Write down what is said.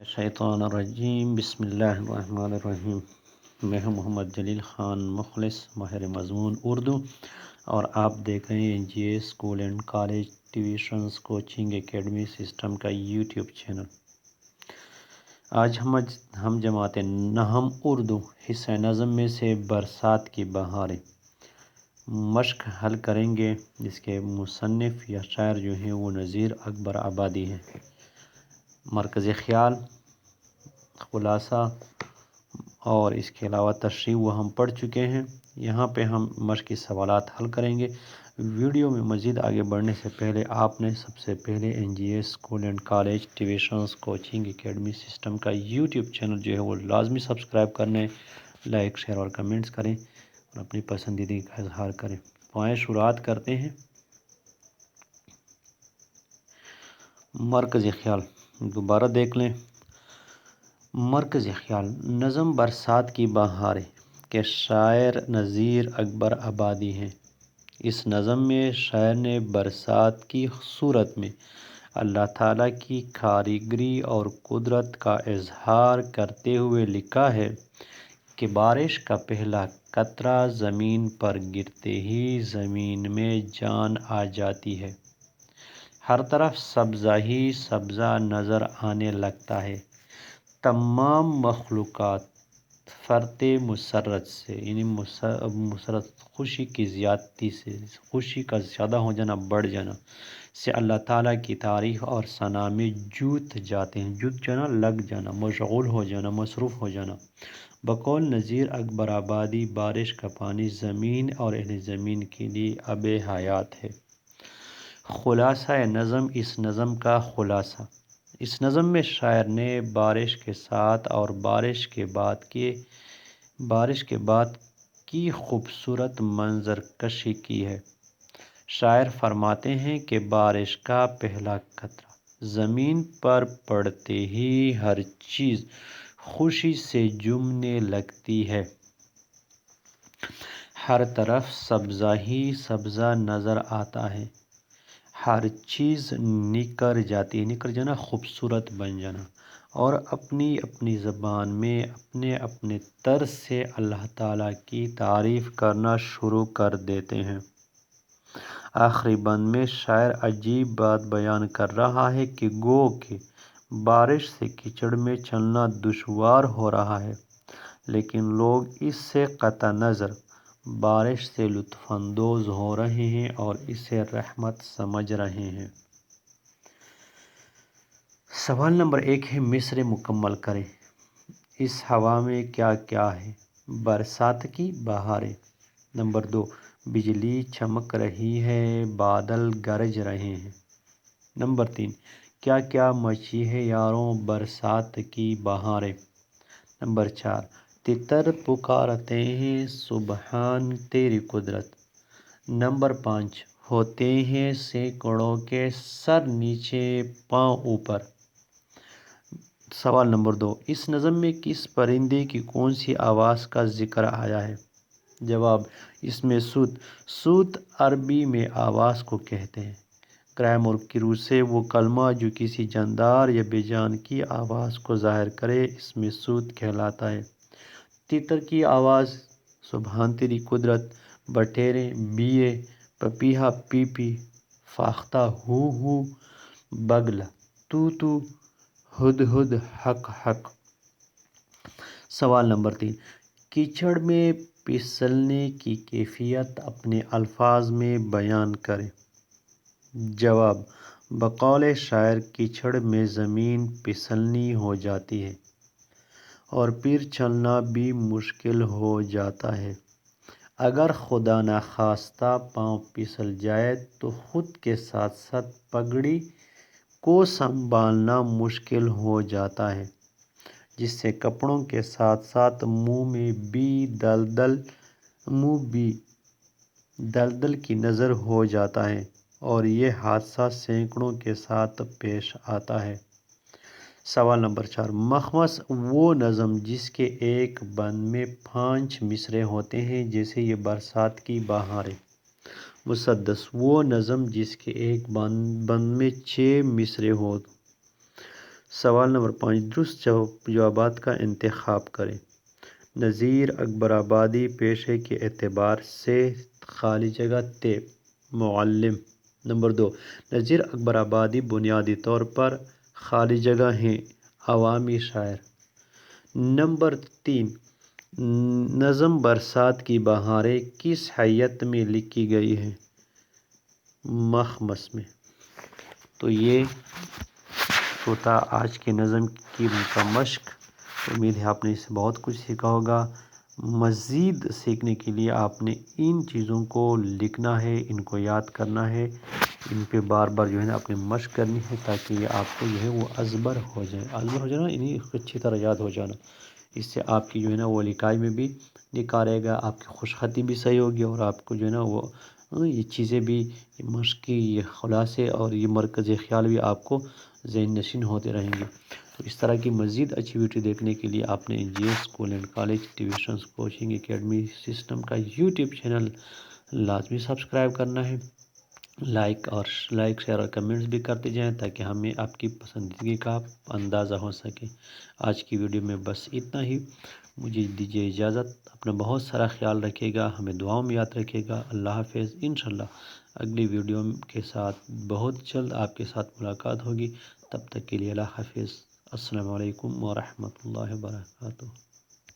شیطان الرجیم بسم اللہ الرحمن الرحیم۔ میں ہوں محمد جلیل خان مخلص، ماہر مضمون اردو، اور آپ دیکھ رہے ہیں G A school and college tuitions coaching academy system کا یوٹیوب چینل۔ آج ہم جماعت نہم اردو حصہ نظم میں سے برسات کی بہاریں مشق حل کریں گے، جس کے مصنف یا شاعر جو ہیں وہ نذیر اکبر آبادی ہیں۔ مرکز خیال، خلاصہ اور اس کے علاوہ تشریح وہ ہم پڑھ چکے ہیں۔ یہاں پہ ہم مشقی سوالات حل کریں گے۔ ویڈیو میں مزید آگے بڑھنے سے پہلے آپ نے سب سے پہلے N G A school and college tuitions coaching academy system کا یوٹیوب چینل جو ہے وہ لازمی سبسکرائب کرنے، لائک شیئر اور کمنٹس کریں اور اپنی پسندیدگی کا اظہار کریں۔ پوائیں شروعات کرتے ہیں۔ مرکز خیال دوبارہ دیکھ لیں۔ مرکز خیال نظم برسات کی بہاریں کے شاعر نذیر اکبر آبادی ہیں۔ اس نظم میں شاعر نے برسات کی صورت میں اللہ تعالیٰ کی کاریگری اور قدرت کا اظہار کرتے ہوئے لکھا ہے کہ بارش کا پہلا قطرہ زمین پر گرتے ہی زمین میں جان آ جاتی ہے، ہر طرف سبزہ ہی سبزہ نظر آنے لگتا ہے، تمام مخلوقات فرط مسرت سے یعنی مسرت خوشی کی زیادتی سے، خوشی کا زیادہ ہو جانا، بڑھ جانا سے اللہ تعالیٰ کی تعریف اور ثنا میں جوت جاتے ہیں۔ جوت جانا، لگ جانا، مشغول ہو جانا، مصروف ہو جانا۔ بقول نذیر اکبر آبادی، بارش کا پانی زمین اور اہل زمین کے لیے آب حیات ہے۔ خلاصہ نظم، اس نظم کا خلاصہ۔ اس نظم میں شاعر نے بارش کے ساتھ اور بارش کے بعد کی خوبصورت منظر کشی کی ہے۔ شاعر فرماتے ہیں کہ بارش کا پہلا قطرہ زمین پر پڑتے ہی ہر چیز خوشی سے جھومنے لگتی ہے، ہر طرف سبزہ ہی سبزہ نظر آتا ہے، ہر چیز نکھر جاتی ہے، نکھر جانا خوبصورت بن جانا، اور اپنی اپنی زبان میں اپنے اپنے طرز سے اللہ تعالیٰ کی تعریف کرنا شروع کر دیتے ہیں۔ آخری بند میں شاعر عجیب بات بیان کر رہا ہے کہ گو کہ بارش سے کیچڑ میں چلنا دشوار ہو رہا ہے، لیکن لوگ اس سے قطع نظر بارش سے لطف اندوز ہو رہے ہیں اور اسے رحمت سمجھ رہے ہیں۔ سوال نمبر 1 ہے، مصرع مکمل کریں۔ اس ہوا میں کیا کیا ہے؟ برسات کی بہاریں۔ نمبر 2، بجلی چمک رہی ہے، بادل گرج رہے ہیں۔ نمبر 3، کیا کیا مچی ہے یاروں برسات کی بہاریں۔ نمبر 4، تتر پکارتے ہیں سبحان تیری قدرت۔ نمبر 5، ہوتے ہیں سینکڑوں کے سر نیچے پاؤں اوپر۔ سوال نمبر 2، اس نظم میں کس پرندے کی کون سی آواز کا ذکر آیا ہے؟ جواب، اس میں صوت عربی میں آواز کو کہتے ہیں۔ گرامر کی روح سے وہ کلمہ جو کسی جاندار یا بے جان کی آواز کو ظاہر کرے اس میں صوت کہلاتا ہے۔ تتر کی آواز سبحان تیری قدرت، بٹیرے بیے، پپیہا پی پی، فاختہ ہو ہو، بگلا تو تو، ہد ہد حق حق۔ سوال نمبر 3، کیچڑ میں پھسلنے کی کیفیت اپنے الفاظ میں بیان کریں۔ جواب، بقول شاعر کیچڑ میں زمین پھسلنی ہو جاتی ہے اور پھر چلنا بھی مشکل ہو جاتا ہے۔ اگر خدا نخواستہ پاؤں پھسل جائے تو خود کے ساتھ ساتھ پگڑی کو سنبھالنا مشکل ہو جاتا ہے، جس سے کپڑوں کے ساتھ ساتھ منہ بھی دلدل کی نظر ہو جاتا ہے، اور یہ حادثہ سینکڑوں کے ساتھ پیش آتا ہے۔ سوال نمبر 4، مخمص وہ نظم جس کے ایک بند میں 5 مصرعے ہوتے ہیں جیسے یہ برسات کی بہاریں۔ مسدس وہ نظم جس کے ایک بند میں 6 مصرعے ہوں۔ سوال نمبر 5، درست جوابات کا انتخاب کریں۔ نذیر اکبر آبادی پیشے کے اعتبار سے خالی جگہ ت معلم۔ نمبر 2، نذیر اکبر آبادی بنیادی طور پر خالی جگہ ہیں عوامی شاعر۔ نمبر 3، نظم برسات کی بہاریں کس حیت میں لکھی گئی ہیں؟ مخمس میں۔ تو یہ تو تھا آج کے نظم کی مشق۔ امید ہے آپ نے اس سے بہت کچھ سیکھا ہوگا۔ مزید سیکھنے کے لیے آپ نے ان چیزوں کو لکھنا ہے، ان کو یاد کرنا ہے، ان پہ بار بار جو ہے نا اپنی مشق کرنی ہے، تاکہ یہ آپ کو جو ہے وہ ازبر ہو جائے۔ ازبر ہو جانا انہیں اچھی طرح یاد ہو جانا، اس سے آپ کی جو ہے نا وہ لکھائی میں بھی نکھارے گا، آپ کی خوش خطی بھی صحیح ہوگی، اور آپ کو جو ہے نا وہ یہ چیزیں بھی، یہ مشق کی یہ خلاصے اور یہ مرکز خیال بھی آپ کو ذہن نشین ہوتے رہیں گے۔ تو اس طرح کی مزید اچھی ویڈیو دیکھنے کے لیے آپ نے NGS school and college tuitions coaching academy system کا یوٹیوب چینل لازمی سبسکرائب کرنا ہے۔ لائک شیئر اور کمنٹس بھی کرتے جائیں، تاکہ ہمیں آپ کی پسندیدگی کا اندازہ ہو سکے۔ آج کی ویڈیو میں بس اتنا ہی، مجھے دیجیے اجازت۔ اپنا بہت سارا خیال رکھیے گا، ہمیں دعاؤں میں یاد رکھیے گا۔ اللہ حافظ۔ انشاءاللہ اگلی ویڈیو کے ساتھ بہت جلد آپ کے ساتھ ملاقات ہوگی۔ تب تک کے لیے اللہ حافظ۔ السلام علیکم ورحمۃ اللہ وبرکاتہ۔